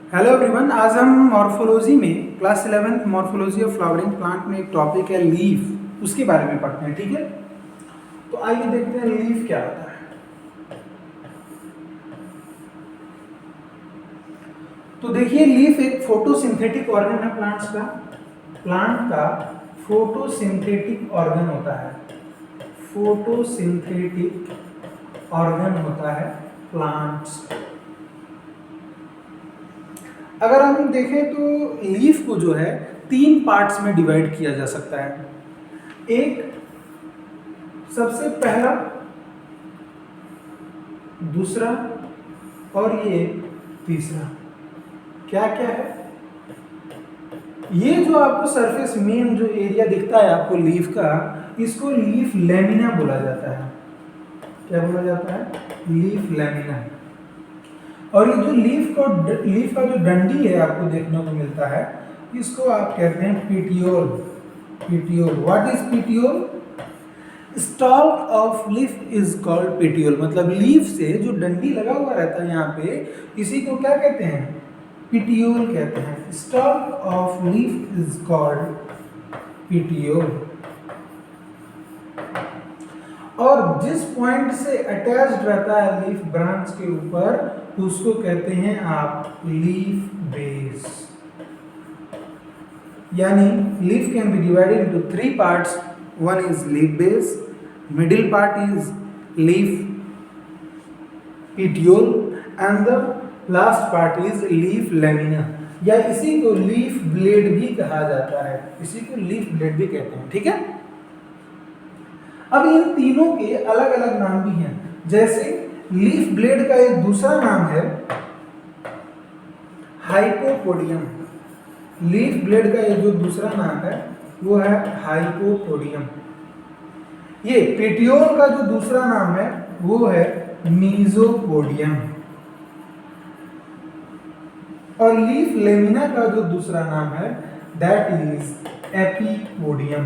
Hello everyone, आज हम morphology में class 11 morphology of flowering plant में एक टॉपिक है लीफ, उसके बारे में पढ़ते हैं। ठीक है, तो आइए देखते हैं लीफ क्या होता है। तो देखिए, लीफ एक फोटोसिंथेटिक ऑर्गन है प्लांट्स का। प्लांट का फोटोसिंथेटिक ऑर्गन होता है, फोटोसिंथेटिक ऑर्गन होता है प्लांट्स। अगर हम देखें तो लीफ को जो है 3 पार्ट्स में डिवाइड किया जा सकता है। एक सबसे पहला, दूसरा और ये तीसरा। क्या क्या है ये जो आपको सरफेस मेन जो एरिया दिखता है आपको लीफ का, इसको लीफ लैमिना बोला जाता है। क्या बोला जाता है? Leaf lamina. और ये जो लीफ का जो डंडी है आपको देखने को मिलता है, इसको आप कहते हैं petiole. Petiole, what is petiole? Stock of leaf is called petiole. मतलब लीफ से जो डंडी लगा हुआ रहता है यहाँ पे, इसी को क्या कहते हैं? पेटियोल कहते हैं। Stock of leaf is called petiole. और जिस पॉइंट से अटैच्ड रहता है लीफ ब्रांच के ऊपर, उसको कहते हैं आप लीफ बेस। यानी leaf can be divided into 3 parts. One is leaf base, middle part is leaf petiole and the last part is leaf lamina, या इसी को लीफ ब्लेड भी कहा जाता है। इसी को लीफ ब्लेड भी कहते हैं। ठीक है, अब इन तीनों के अलग अलग नाम भी हैं। जैसे लीफ ब्लेड का एक दूसरा नाम है हाइपोपोडियम। लीफ ब्लेड का एक जो दूसरा नाम है वो है हाइपोपोडियम। ये पेटियोल का जो दूसरा नाम है वो है मीजोपोडियम। और लीफ लेमिना का जो दूसरा नाम है दैट इज एपीपोडियम।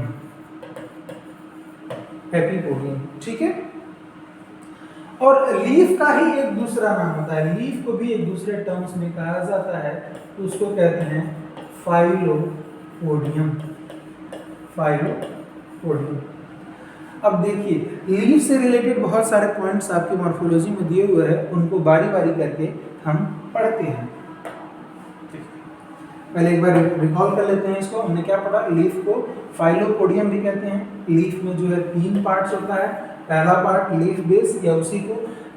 एपीपोडियम, ठीक है। और लीफ का ही एक दूसरा नाम होता है, लीफ को भी एक दूसरे टर्म्स में कहा जाता है, तो उसको कहते हैं फाइलोपोडियम। फाइलोपोडियम। अब देखिए, लीफ से रिलेटेड बहुत सारे पॉइंट्स आपके मॉर्फोलॉजी में दिए हुए हैं, उनको बारी बारी करके हम पढ़ते हैं। पहले एक बार रिकॉल कर लेते हैं इसको। हमने क्या पढ़ा? लीफ को फाइलोपोडियम भी कहते हैं। लीफ में जो है 3 पार्ट्स होता है। पहला पार्ट लीफ बेस, या उसी को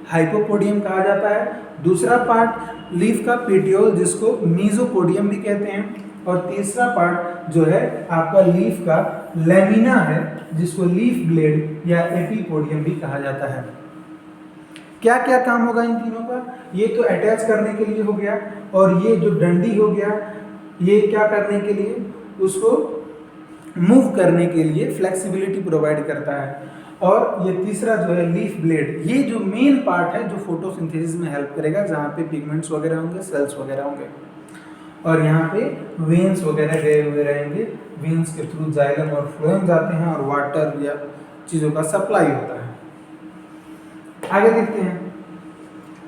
हाइपोपोडियम कहा जाता है। दूसरा पार्ट लीफ का पेटियोल, जिसको मीजोपोडियम भी कहते हैं। और तीसरा पार्ट जो है आपका लीफ का लैमिना है, जिसको लीफ ब्लेड या एपीपोडियम भी कहा जाता है। क्या क्या काम होगा इन तीनों का? ये तो अटैच करने के लिए हो गया, और ये जो डंडी हो गया, ये क्या करने के लिए? उसको मूव करने के लिए फ्लेक्सिबिलिटी प्रोवाइड करता है। और ये तीसरा जो है लीफ ब्लेड, ये जो मेन पार्ट है जो फोटोसिंथेसिस में हेल्प करेगा, जहाँ पे पिगमेंट्स वगैरह होंगे, सेल्स वगैरह होंगे, और यहाँ पे वेन्स वगैरह गए हुए रहेंगे। वेन्स के थ्रू जाइलम और फ्लोएम जाते हैं और वाटर या चीज़ों का सप्लाई होता है। आगे देखते हैं।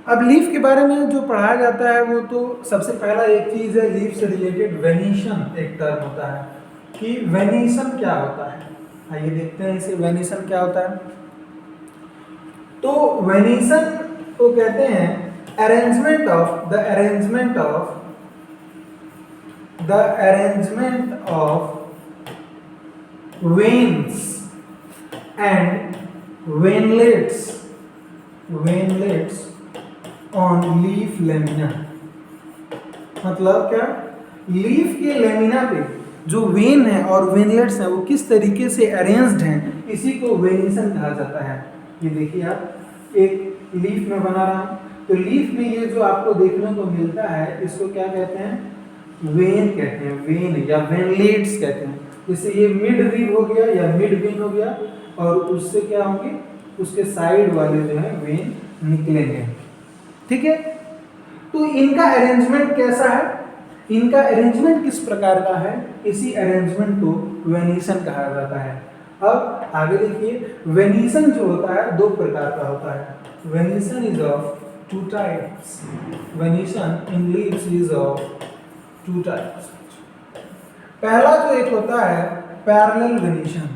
अब लीफ के बारे में जो पढ़ाया जाता है वो तो सबसे पहला एक चीज़ है, लीफ से रिलेटेड वेनिशन एक टर्म होता है कि वेनिशन क्या होता है। आइए देखते हैं इसे, वेनिशन क्या होता है। तो वेनिशन को कहते हैं arrangement of veins and veinlets on leaf lamina। मतलब क्या? लीफ के लेमिना पे जो वेन है और वेनलेट्स हैं वो किस तरीके से अरेंज्ड हैं, इसी को वेनिशन कहा जाता है। ये देखिए, आप एक लीफ में बना रहा हूं, तो लीफ में ये जो आपको देखने को मिलता है, इसको क्या कहते हैं? वेन कहते हैं। वेन या वेनलेट्स कहते हैं। जैसे ये मिड रीव हो गया या मिड वेन हो गया, और उससे क्या होंगे? उसके साइड वाले जो है वेन निकलेंगे। ठीक है, तो इनका अरेंजमेंट कैसा है? इनका अरेंजमेंट किस प्रकार का है? इसी अरेंजमेंट को वेनिशन कहा जाता है। अब आगे देखिए, वेनिशन जो होता है 2 प्रकार का होता है। Venation is of two types. Venation in leaves is of two types. पहला जो एक होता है पैरेलल वेनिशन,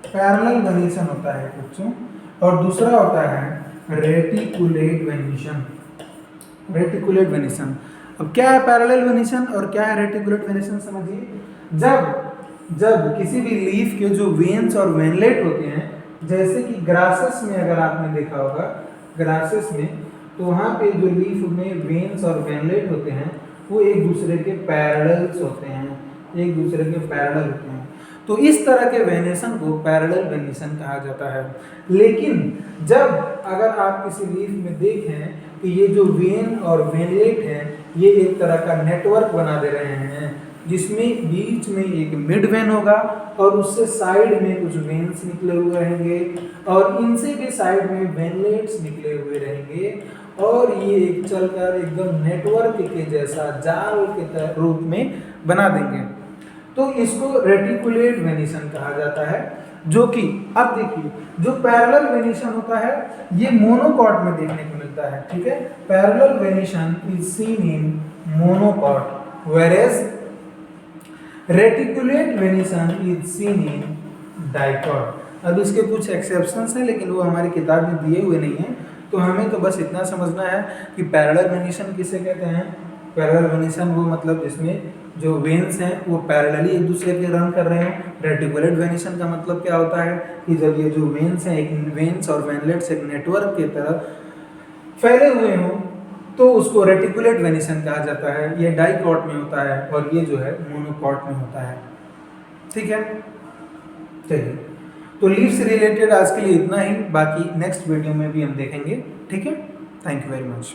पैरेलल वेनिशन होता है बच्चों, और दूसरा होता है रेटिकुलेट वेनिशन, रेटिकुलेट वेनिशन। अब क्या है पैरेलल वेनिशन और क्या है रेटिकुलेट वेनिशन समझिए। जब किसी भी लीफ के जो वेन्स और वेनलेट होते हैं, जैसे कि ग्रासेस में अगर आपने देखा होगा, ग्रासेस में तो वहाँ पे जो लीफ में वेन्स और वेनलेट होते हैं वो एक दूसरे के पैरेलल्स होते हैं, एक दूसरे के पैरेलल होते हैं। तो इस तरह के वेनेशन को पैरेलल वेनिशन कहा जाता है। लेकिन जब अगर आप किसी लीफ में देखें कि ये जो वेन और वेनलेट हैं ये एक तरह का नेटवर्क बना दे रहे हैं, जिसमें बीच में एक मिड वेन होगा और उससे साइड में कुछ वेन्स निकले हुए रहेंगे और इनसे भी साइड में वेनलेट्स निकले हुए रहेंगे और ये एक चलकर एकदम नेटवर्क के जैसा जाल के रूप में बना देंगे। तो इसको रेटिकुलेट वेनिशन कहा जाता है। जो कि अब देखिए जो पैरेलल वेनिशन होता है ये मोनोकॉट में देखने को मिलता है, ठीक है। Parallel venation is seen in monocot whereas reticulate venation is seen in dicot. अब इसके कुछ एक्सेप्शंस हैं लेकिन वो हमारी किताब में दिए हुए नहीं हैं, तो हमें तो बस इतना समझना है कि पैरेलल वेनिशन किसे कहते हैं। पैरेलल वेनिशन वो मतलब जिसमें जो वेन्स हैं वो पैरेलली एक दूसरे के रन कर रहे हैं। रेटिकुलेट वेनिशन का मतलब क्या होता है कि जब ये जो वेन्स हैं, एक वेन्स और वेनलेट्स एक नेटवर्क की तरह फैले हुए हों तो उसको रेटिकुलेट वेनिशन कहा जाता है। ये डाइकॉट में होता है और ये जो है मोनोकॉट में होता है, ठीक है। चलिए, तो लीफ से रिलेटेड आज के लिए इतना ही, बाकी नेक्स्ट वीडियो में भी हम देखेंगे, ठीक है। Thank you very much.